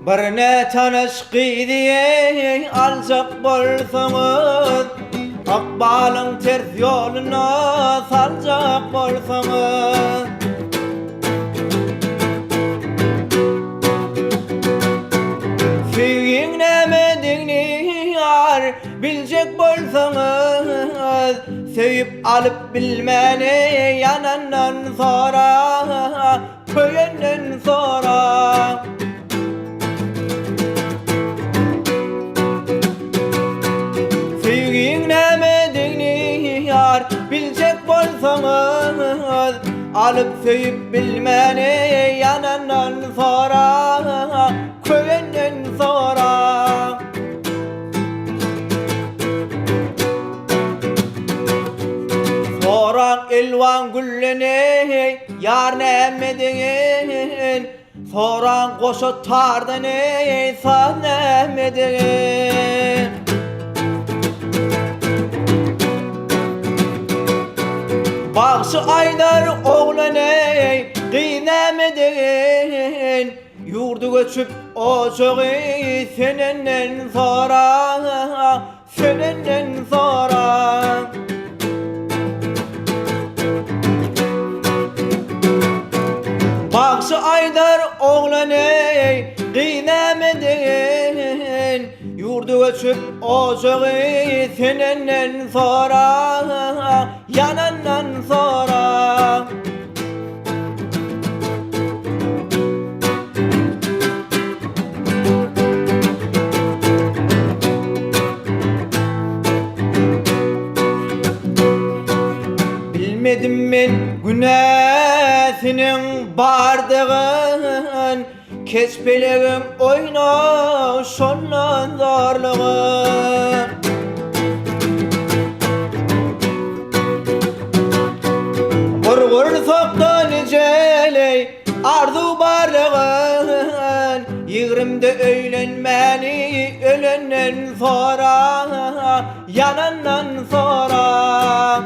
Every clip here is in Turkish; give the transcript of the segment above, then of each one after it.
Birine tanışkı diye alacak bolsanız, akbalın ters yoluna salacak bolsanız, sevgin nemediğini yar bilecek bolsanız, sevip alıp bilmeni yanından sonra, köyünden sonra. Sevgin nemediğini yar bilecek bolsanız, alıp sevip bilmeni yanından sonra, köyünden sonra. Soran elvan gülleni yar nemediğin, soran koşu tardını san nemediğin. Bağışı aydar oğlanı kıynemedin, yurdu göçüp ocağı senenden sonra, senenden sonra. Bağışı aydar oğlanı kıynemedin, yurdu göçüp ocağı senenden sonra, yanından sonra. Bilmedim men günesinin bardığın, keçpelerim oyna şondan zorluğun. Vur soktu niceley arzu barlığın, yığırımda öylenmeni ölenden sonra, yanından sonra.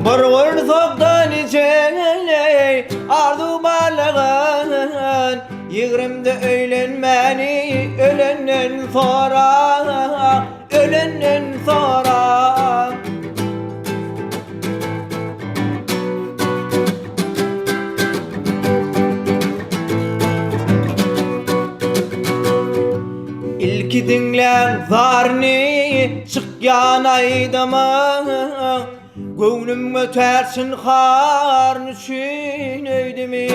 Vur soktu niceley arzu barlığın, yığırımda öylenmeni ölenden sonra, ölenden sonra. İlki dinlen zarni çık yanaydıma, gönlüm ötersin harn için öydemi.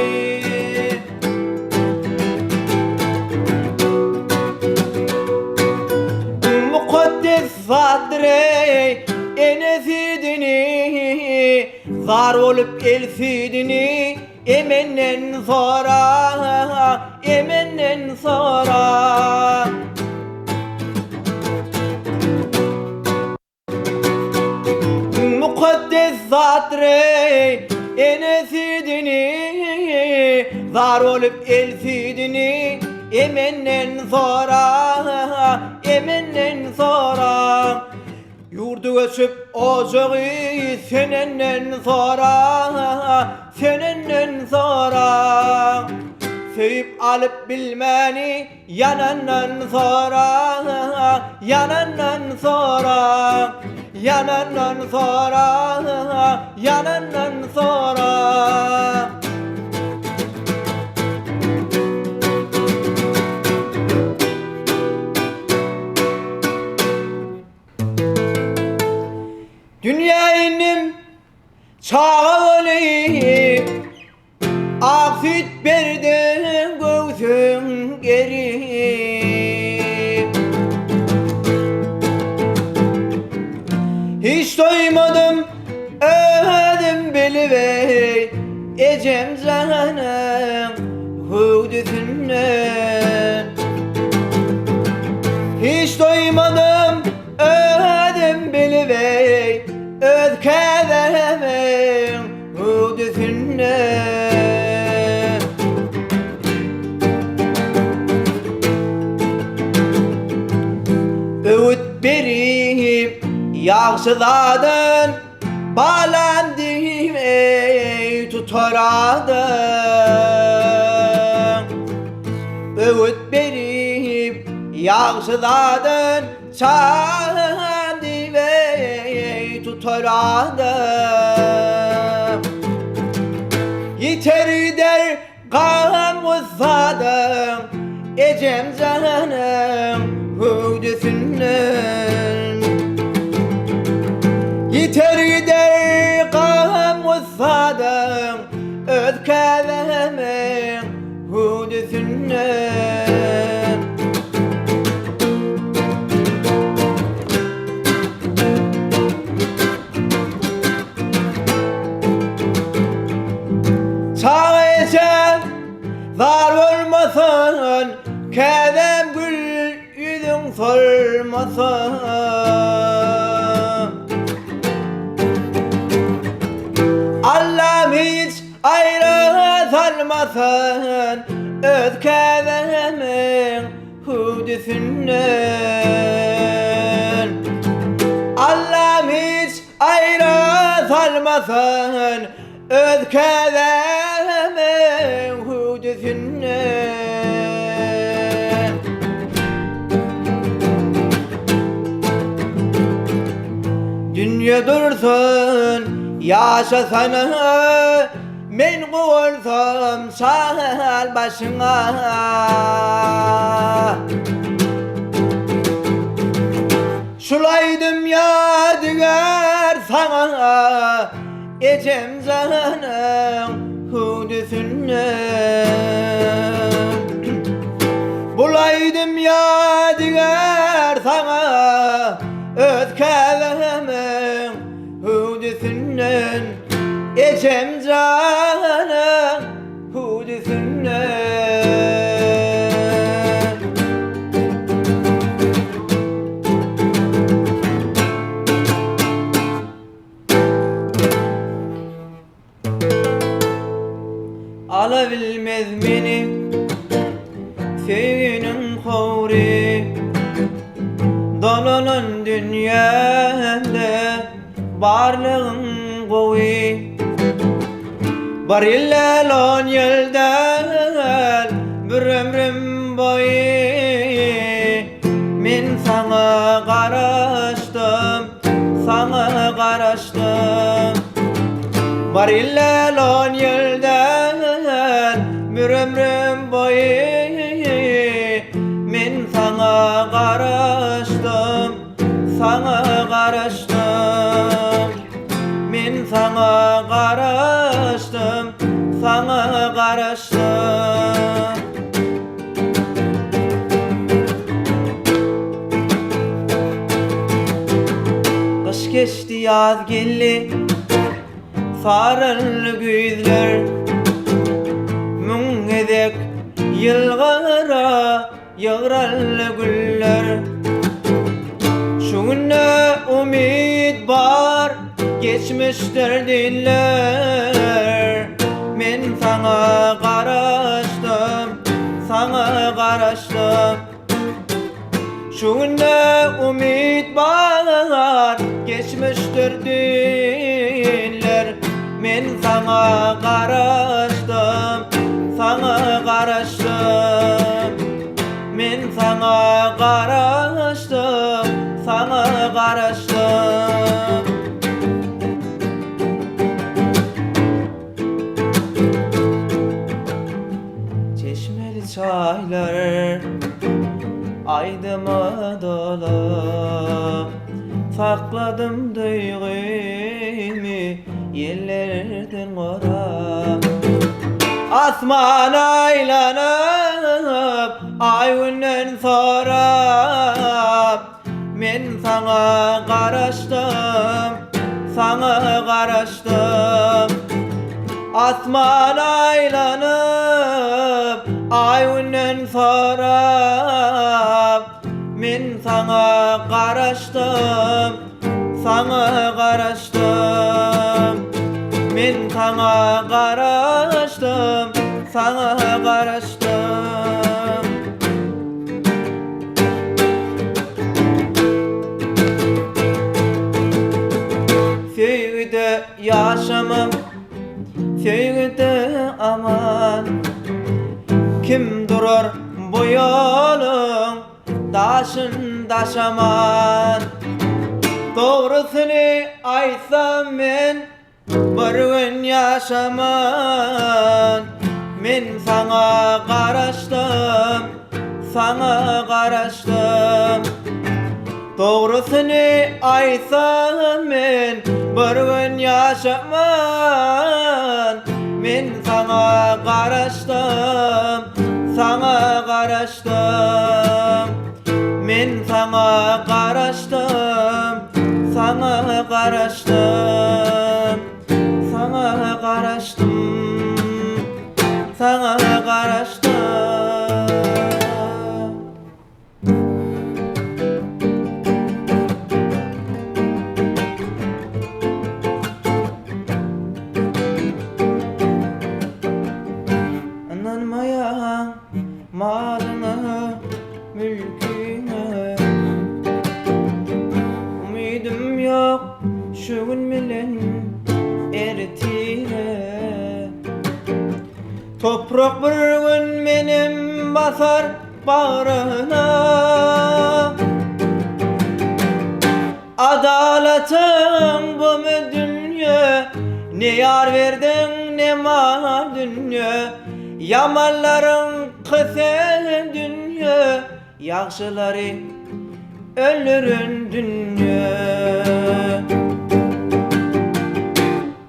Mukaddes sadre enesidini, zar olup elsidini, emenden sonra, emenden sonra. Mukaddes sadre enesidini, zar olup elsidini, emenden sonra, emenden sonra. Yurdu göçüp ocağı senenden sonra, senenden sonra. Sevip alıp bilmeni yanından sonra, yanından sonra. Yanından sonra, yanından sonra. Dünya inim çağı olayım, afit berdin göğsün geri. Hiç doymadım öğredim bilivey, ecem canım hudüsünden. Hiç doymadım öğredim bilivey, öz kederemin hudüsünden. Öğüt berip yağsıladın, bağlandım ey tut tutaradın. Öğüt berip yağsıladın, çandi ve tutaradın. Yeter der gam uzadın, ecem canım hüdüsünden. Yeter der gam uzadın, ödkelemin hüdüsünden. Sadece var olmasın, kedem gül yüzün solmasın. Allah'ım hiç ayrı salmasın, öz kedemin hüdüsünden. Allah'ım hiç ayrı salmasın, öz kedemin hüdüsünden. Dünya dursun yaşasana, men koğursam sal başına. Şulaydım yadigar sana, ecem canım hüdüsünden. Bulaydım yadigar sana, öz kelemin hüdüsünden. Ecem canım hüdüsünden. Alabilmez beni sevginin havri, dolanan dünyada varlığın kovi. Var illel 10 yıldan bir ömrüm boyu, men sana karıştım, sana karıştım. Var illel 10 yıldan bir ömrüm boyu, men sana karıştım, sana karıştım. Men sana karıştım, sana karıştım. Kış geçti, yaz geldi, sarılı güzler. Mün edek yılgara yağralı güller. Şuna umid var, geçmiştir diller. Men sana karıştım, sana karıştım. Şuna umid var, geçmiştir diller. Men sana karıştım, sana karıştım. Men sana karıştım, sana karıştım. Çeşmeli çaylar aydıma dolu, sakladım duygumu yerlerden ora. Asman aylanıp ay günden sonra, men sana karıştım, sana karıştım. Asman aylanıp ay günden sonra, men sana karıştım, sana karıştım. Men sana karıştım, sana karıştım. Sevgide yaşamam, söýgüde aman. Kim durar bu ýoluň daşyn daşaman. Dogrusyny aýtsam men bir gün ýaşaman. Men saňa garaşdym, saňa garaşdym. Dogrusyny aýtsam men bir gün ýaşaman. Men saňa garaşdym, saňa garaşdym. Men saňa garaşdym, saňa garaşdym. Saňa garaşdym, saňa garaşdym. Ananmayan malyna, mülkine umidym ýok, şu gün bilen ertire. Toprak bir gün menim basar bağrına. Adaletin bu mu dünya? Ne yar verdin ne mal dünya? Yamanların kısa dünya, yaxşıları ölürün dünya.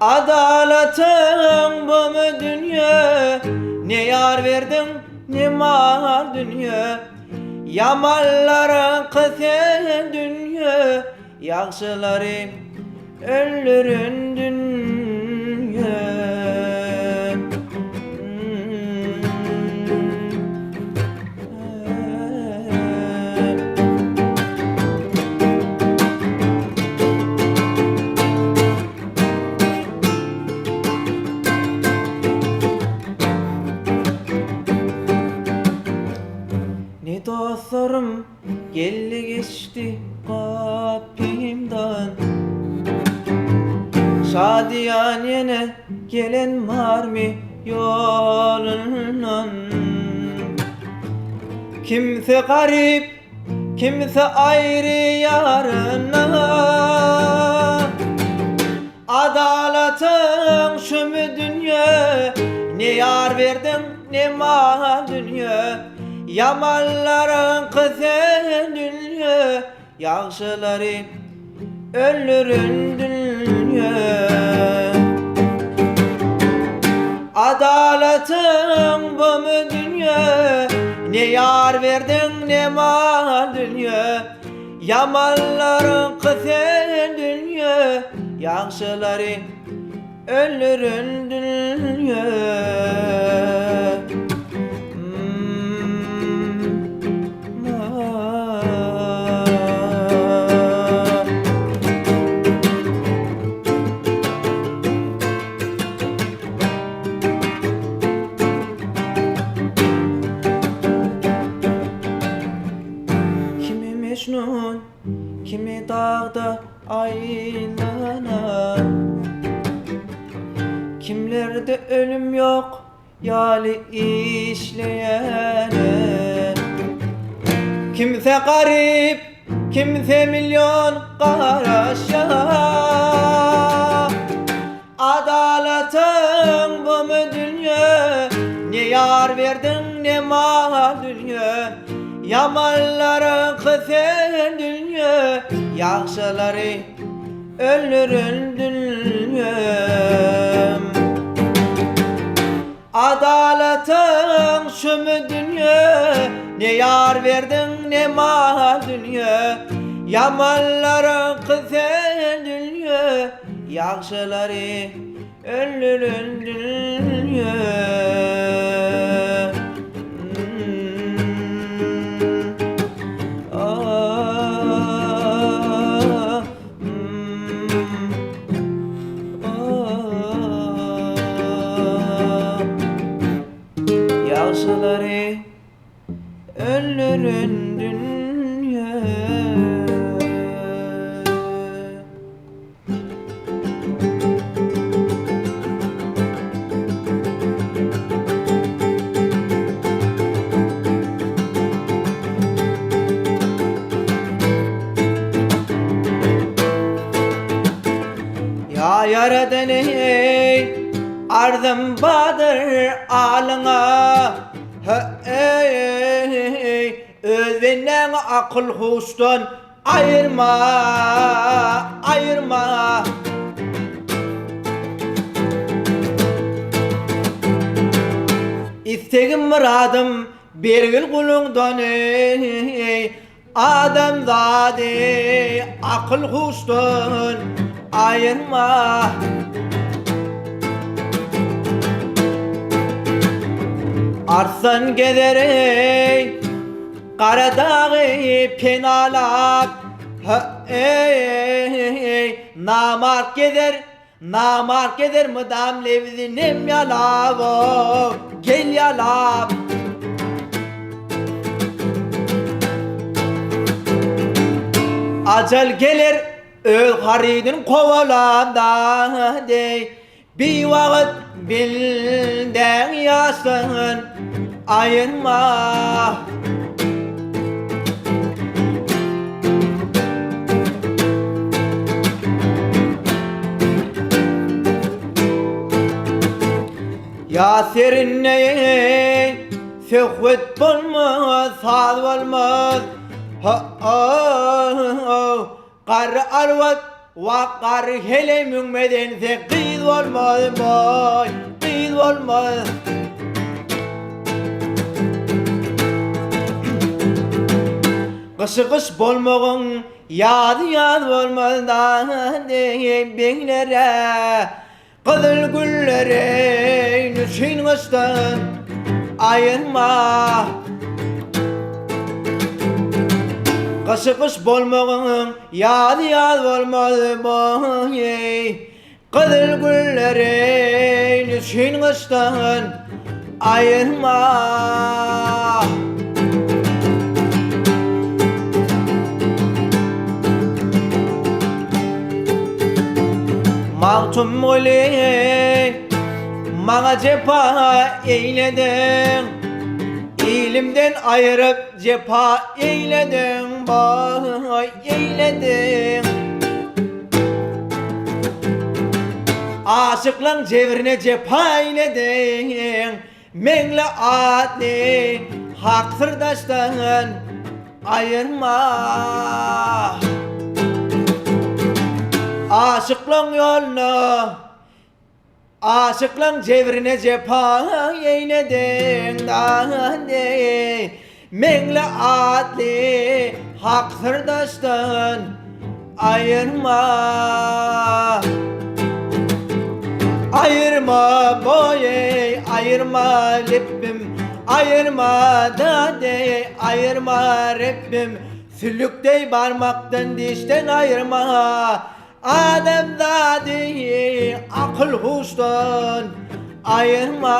Adaletin bu mu dünya? Ne yar verdin ne mal dünya? Yamanların kısa dünya, yaxşıları ölürün dünya. Ne dostlarım geldi geçti kapımdan. Şadiyan yine gelen var mı yolundan? Kimse garip, kimse ayrı yarına. Adaletin şu mu dünya? Ne yar verdin ne mal dünya? Yamanların kısa dünya, yaxşıları ölürün dünya. Adaletin bu mu dünya? Ne yar verdin ne mal dünya? Yamanların kısa dünya, yaxşıları ölürün dünya. Mecnun, kimi dağda aylana. Kimlerde ölüm yok yali işleyene. Kimse garip, kimse milyon karaşa. Adaletin bu mu dünya? Ne yar verdin ne mal dünya? Yamanların kısa dünya, yaxşıları ölürün dünya. Adaletin şu mu dünya? Ne yar verdin ne mal dünya? Yamanların kısa dünya, yaxşıları ölürün dünya. Yaxşıları ölürün dünya. ardım badır alına özünden akıl huştan ayırma ayırma İstegim muradım bergil kulundan adam zade akıl huştan ayırma Arslan gezer Karadağı penalak Namark gezer mıdam levzinim yalav Gel yalav Acel gelir öl haridin kovalanda dey Bir vakit bilden yasın ayırma Yasirin neye Sehvet bulmaz Sağ olmaz Kar arvat Vakar hele mümeden Kıyız olmaz boy Kıyız olmaz Kışı kış bolmağın Yad olmaz da Beklere Kızıl güllere Nüşin kıştan Ayırma Kışı kış bolmağın Yad olmaz boy Kızıl güllere Nüşin kıştan Ayırma Mağtum oley Bana cefa eyledin İlimden ayırıp cefa eyledin Bay eyledin Aşıklan cevrine cefa eyledin Mengle adli hak sırdaştan ayırma Aşıklan yolunu Aşıklan cevrine cepa eyledin dağındı Mengle adli hak sırdaştan ayırma Ayırma boye ayırma lippim Ayırma dade ayırma Rabbim Sülüktey parmaktan dişten ayırma Adam zadi akıl huştan ayırma